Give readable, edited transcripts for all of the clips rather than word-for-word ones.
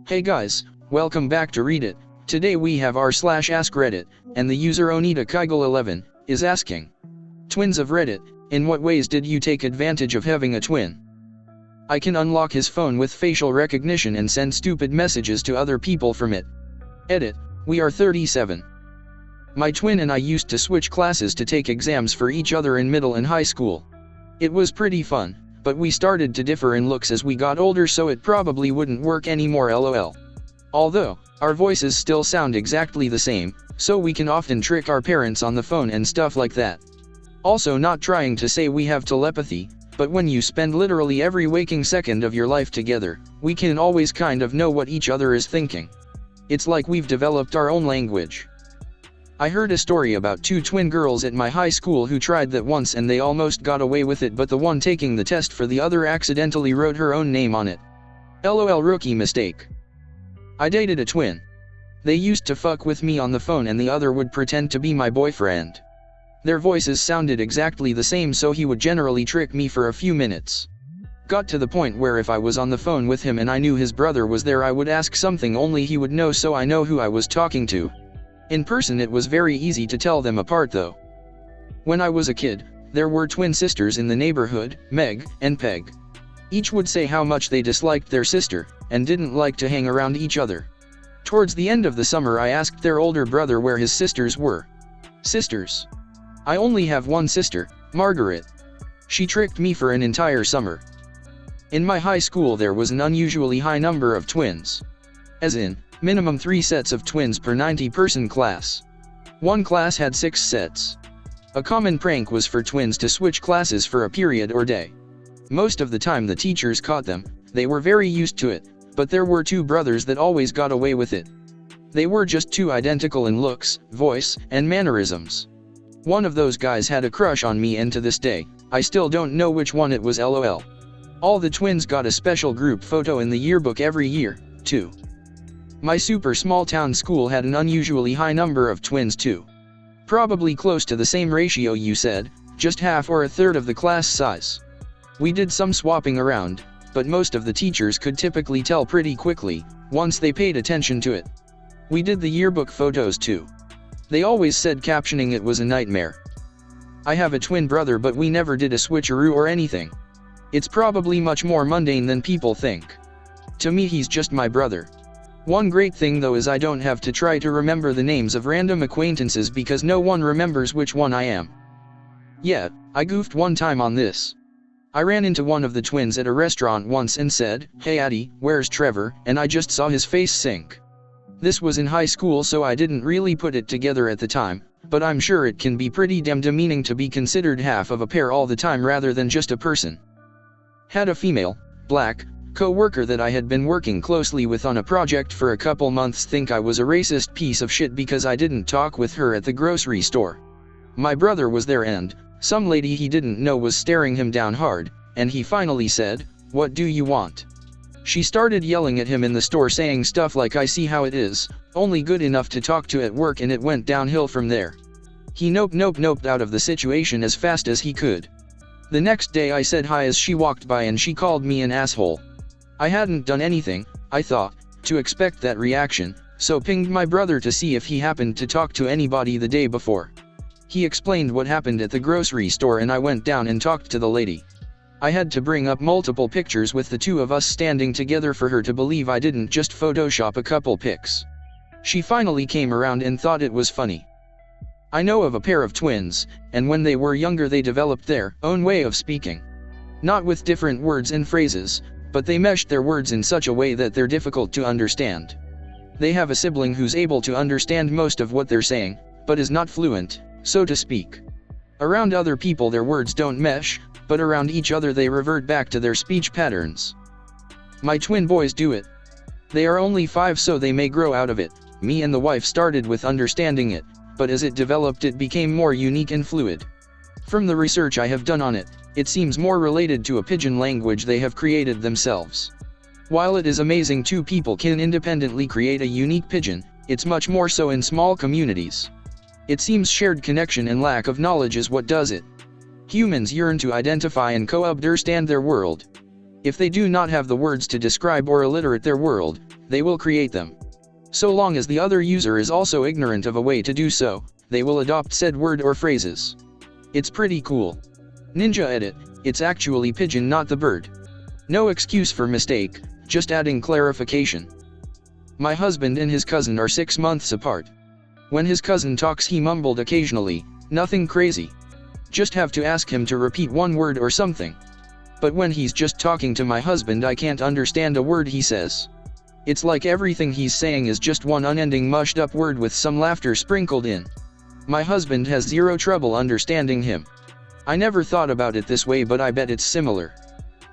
Hey guys, welcome back to ReadIT. Today we have r/AskReddit, and the user OnitaKygel11 is asking, Twins of Reddit, in what ways did you take advantage of having a twin? I can unlock his phone with facial recognition and send stupid messages to other people from it. Edit, we are 37. My twin and I used to switch classes to take exams for each other in middle and high school. It was pretty fun, but we started to differ in looks as we got older, so it probably wouldn't work anymore, lol. Although, our voices still sound exactly the same, so we can often trick our parents on the phone and stuff like that. Also, not trying to say we have telepathy, but when you spend literally every waking second of your life together, we can always kind of know what each other is thinking. It's like we've developed our own language. I heard a story about two twin girls at my high school who tried that once and they almost got away with it, but the one taking the test for the other accidentally wrote her own name on it. LOL, rookie mistake. I dated a twin. They used to fuck with me on the phone and the other would pretend to be my boyfriend. Their voices sounded exactly the same, so he would generally trick me for a few minutes. Got to the point where if I was on the phone with him and I knew his brother was there, I would ask something only he would know, so I know who I was talking to. In person it was very easy to tell them apart though. When I was a kid, there were twin sisters in the neighborhood, Meg and Peg. Each would say how much they disliked their sister, and didn't like to hang around each other. Towards the end of the summer I asked their older brother where his sisters were. Sisters. I only have one sister, Margaret. She tricked me for an entire summer. In my high school there was an unusually high number of twins. As in, minimum 3 sets of twins per 90-person class. One class had 6 sets. A common prank was for twins to switch classes for a period or day. Most of the time the teachers caught them, they were very used to it, but there were 2 brothers that always got away with it. They were just too identical in looks, voice, and mannerisms. One of those guys had a crush on me, and to this day, I still don't know which one it was, lol. All the twins got a special group photo in the yearbook every year, too. My super small town school had an unusually high number of twins too. Probably close to the same ratio you said, just half or a third of the class size. We did some swapping around, but most of the teachers could typically tell pretty quickly, once they paid attention to it. We did the yearbook photos too. They always said captioning it was a nightmare. I have a twin brother, but we never did a switcheroo or anything. It's probably much more mundane than people think. To me he's just my brother. One great thing though is I don't have to try to remember the names of random acquaintances because no one remembers which one I am. Yeah, I goofed one time on this. I ran into one of the twins at a restaurant once and said, "Hey Addie, where's Trevor?" and I just saw his face sink. This was in high school, so I didn't really put it together at the time, but I'm sure it can be pretty damn demeaning to be considered half of a pair all the time rather than just a person. Had a female, black, co-worker that I had been working closely with on a project for a couple months think I was a racist piece of shit because I didn't talk with her at the grocery store. My brother was there and some lady he didn't know was staring him down hard, and he finally said, "What do you want?" She started yelling at him in the store, saying stuff like, "I see how it is, only good enough to talk to at work," and it went downhill from there. He noped out of the situation as fast as he could. The next day I said hi as she walked by and she called me an asshole. I hadn't done anything, I thought, to expect that reaction, so pinged my brother to see if he happened to talk to anybody the day before. He explained what happened at the grocery store and I went down and talked to the lady. I had to bring up multiple pictures with the 2 of us standing together for her to believe I didn't just Photoshop a couple pics. She finally came around and thought it was funny. I know of a pair of twins, and when they were younger they developed their own way of speaking. Not with different words and phrases, but they meshed their words in such a way that they're difficult to understand. They have a sibling who's able to understand most of what they're saying, but is not fluent, so to speak. Around other people their words don't mesh, but around each other they revert back to their speech patterns. My twin boys do it. They are only 5, so they may grow out of it. Me and the wife started with understanding it, but as it developed it became more unique and fluid. From the research I have done on it, it seems more related to a pidgin language they have created themselves. While it is amazing 2 people can independently create a unique pidgin, it's much more so in small communities. It seems shared connection and lack of knowledge is what does it. Humans yearn to identify and co-understand their world. If they do not have the words to describe or alliterate their world, they will create them. So long as the other user is also ignorant of a way to do so, they will adopt said word or phrases. It's pretty cool. Ninja edit, it's actually pigeon, not the bird. No excuse for mistake, just adding clarification. My husband and his cousin are 6 months apart. When his cousin talks he mumbled occasionally, nothing crazy. Just have to ask him to repeat one word or something. But when he's just talking to my husband I can't understand a word he says. It's like everything he's saying is just one unending mushed up word with some laughter sprinkled in. My husband has zero trouble understanding him. I never thought about it this way, but I bet it's similar.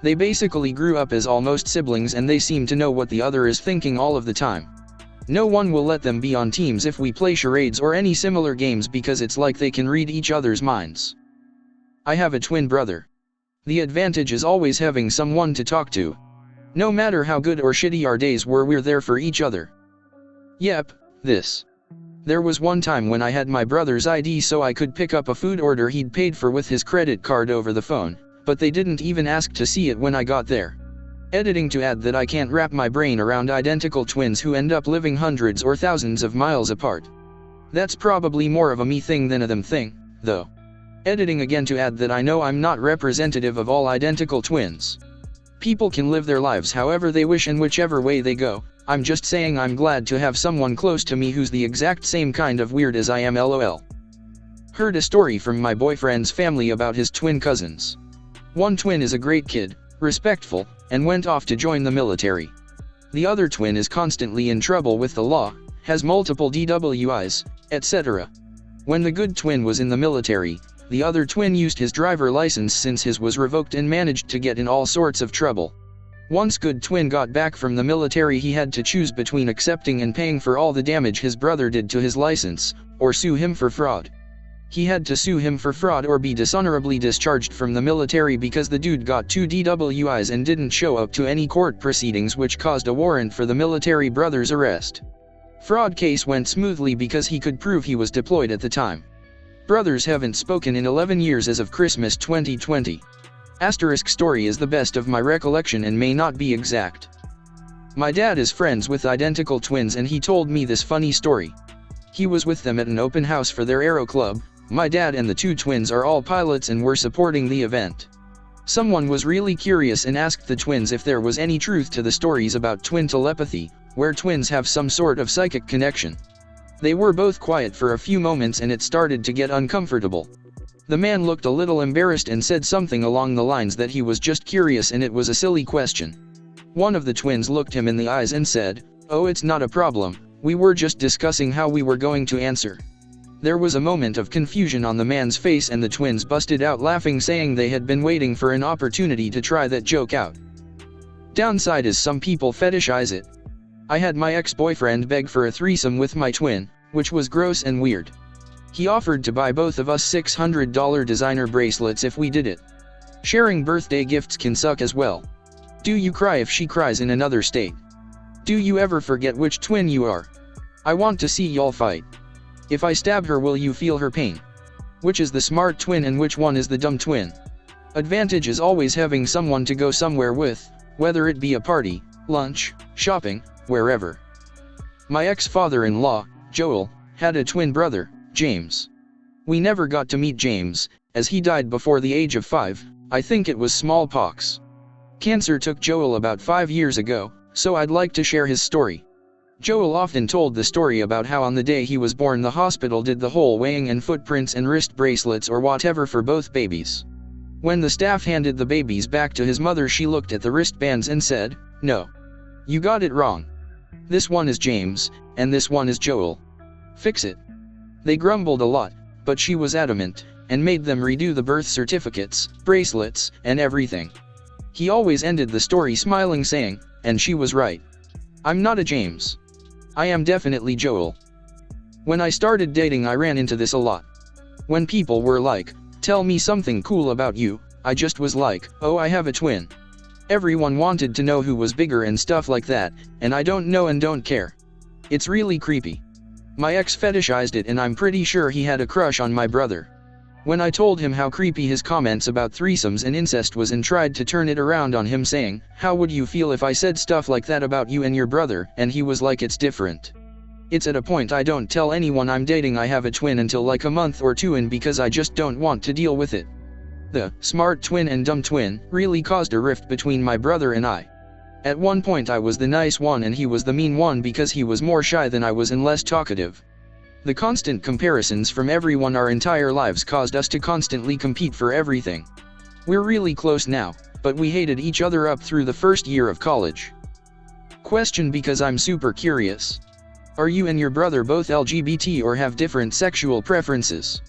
They basically grew up as almost siblings and they seem to know what the other is thinking all of the time. No one will let them be on teams if we play charades or any similar games because it's like they can read each other's minds. I have a twin brother. The advantage is always having someone to talk to. No matter how good or shitty our days were, we're there for each other. Yep, this. There was one time when I had my brother's ID so I could pick up a food order he'd paid for with his credit card over the phone, but they didn't even ask to see it when I got there. Editing to add that I can't wrap my brain around identical twins who end up living hundreds or thousands of miles apart. That's probably more of a me thing than a them thing, though. Editing again to add that I know I'm not representative of all identical twins. People can live their lives however they wish and whichever way they go. I'm just saying I'm glad to have someone close to me who's the exact same kind of weird as I am, lol. Heard a story from my boyfriend's family about his twin cousins. One twin is a great kid, respectful, and went off to join the military. The other twin is constantly in trouble with the law, has multiple DWIs, etc. When the good twin was in the military, the other twin used his driver license since his was revoked and managed to get in all sorts of trouble. Once good twin got back from the military he had to choose between accepting and paying for all the damage his brother did to his license, or sue him for fraud. He had to sue him for fraud or be dishonorably discharged from the military because the dude got 2 DWIs and didn't show up to any court proceedings, which caused a warrant for the military brother's arrest. Fraud case went smoothly because he could prove he was deployed at the time. Brothers haven't spoken in 11 years as of Christmas 2020. Asterisk story is the best of my recollection and may not be exact. My dad is friends with identical twins and he told me this funny story. He was with them at an open house for their aero club. My dad and the 2 twins are all pilots and were supporting the event. Someone was really curious and asked the twins if there was any truth to the stories about twin telepathy, where twins have some sort of psychic connection. They were both quiet for a few moments and it started to get uncomfortable. The man looked a little embarrassed and said something along the lines that he was just curious and it was a silly question. One of the twins looked him in the eyes and said, "Oh, it's not a problem, we were just discussing how we were going to answer." There was a moment of confusion on the man's face and the twins busted out laughing, saying they had been waiting for an opportunity to try that joke out. Downside is some people fetishize it. I had my ex-boyfriend beg for a threesome with my twin, which was gross and weird. He offered to buy both of us $600 designer bracelets if we did it. Sharing birthday gifts can suck as well. Do you cry if she cries in another state? Do you ever forget which twin you are? I want to see y'all fight. If I stab her, will you feel her pain? Which is the smart twin and which one is the dumb twin? Advantage is always having someone to go somewhere with, whether it be a party, lunch, shopping, wherever. My ex-father-in-law, Joel, had a twin brother, James. We never got to meet James, as he died before the age of 5, I think it was smallpox. Cancer took Joel about 5 years ago, so I'd like to share his story. Joel often told the story about how on the day he was born the hospital did the whole weighing and footprints and wrist bracelets or whatever for both babies. When the staff handed the babies back to his mother, she looked at the wristbands and said, "No. You got it wrong. This one is James, and this one is Joel. Fix it." They grumbled a lot, but she was adamant, and made them redo the birth certificates, bracelets, and everything. He always ended the story smiling, saying, "And she was right. I'm not a James. I am definitely Joel." When I started dating I ran into this a lot. When people were like, "Tell me something cool about you," I just was like, "Oh, I have a twin." Everyone wanted to know who was bigger and stuff like that, and I don't know and don't care. It's really creepy. My ex fetishized it and I'm pretty sure he had a crush on my brother. When I told him how creepy his comments about threesomes and incest was and tried to turn it around on him saying, "How would you feel if I said stuff like that about you and your brother?" and he was like, "It's different. It's at a point I don't tell anyone I'm dating I have a twin until like a month or two in because I just don't want to deal with it." The smart twin and dumb twin really caused a rift between my brother and I. At one point I was the nice one and he was the mean one because he was more shy than I was and less talkative. The constant comparisons from everyone our entire lives caused us to constantly compete for everything. We're really close now, but we hated each other up through the first year of college. Question, because I'm super curious. Are you and your brother both LGBT or have different sexual preferences?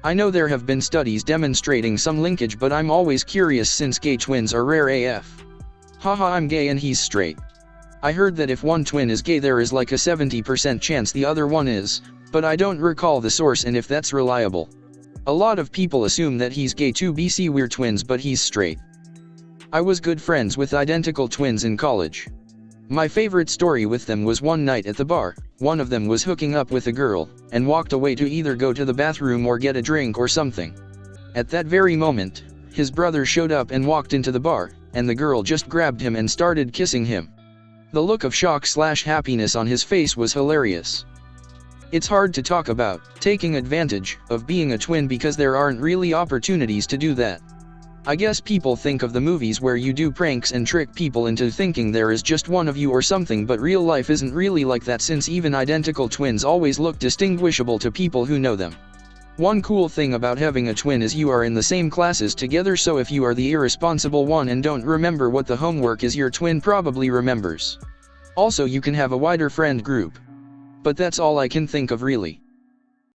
I know there have been studies demonstrating some linkage, but I'm always curious since gay twins are rare AF. Haha, I'm gay and he's straight. I heard that if one twin is gay there is like a 70% chance the other one is, but I don't recall the source and if that's reliable. A lot of people assume that he's gay too. BC, we're twins but he's straight. I was good friends with identical twins in college. My favorite story with them was one night at the bar, one of them was hooking up with a girl, and walked away to either go to the bathroom or get a drink or something. At that very moment, his brother showed up and walked into the bar, and the girl just grabbed him and started kissing him. The look of shock/happiness on his face was hilarious. It's hard to talk about taking advantage of being a twin because there aren't really opportunities to do that. I guess people think of the movies where you do pranks and trick people into thinking there is just one of you or something, but real life isn't really like that since even identical twins always look distinguishable to people who know them. One cool thing about having a twin is you are in the same classes together, so if you are the irresponsible one and don't remember what the homework is, your twin probably remembers. Also, you can have a wider friend group. But that's all I can think of really.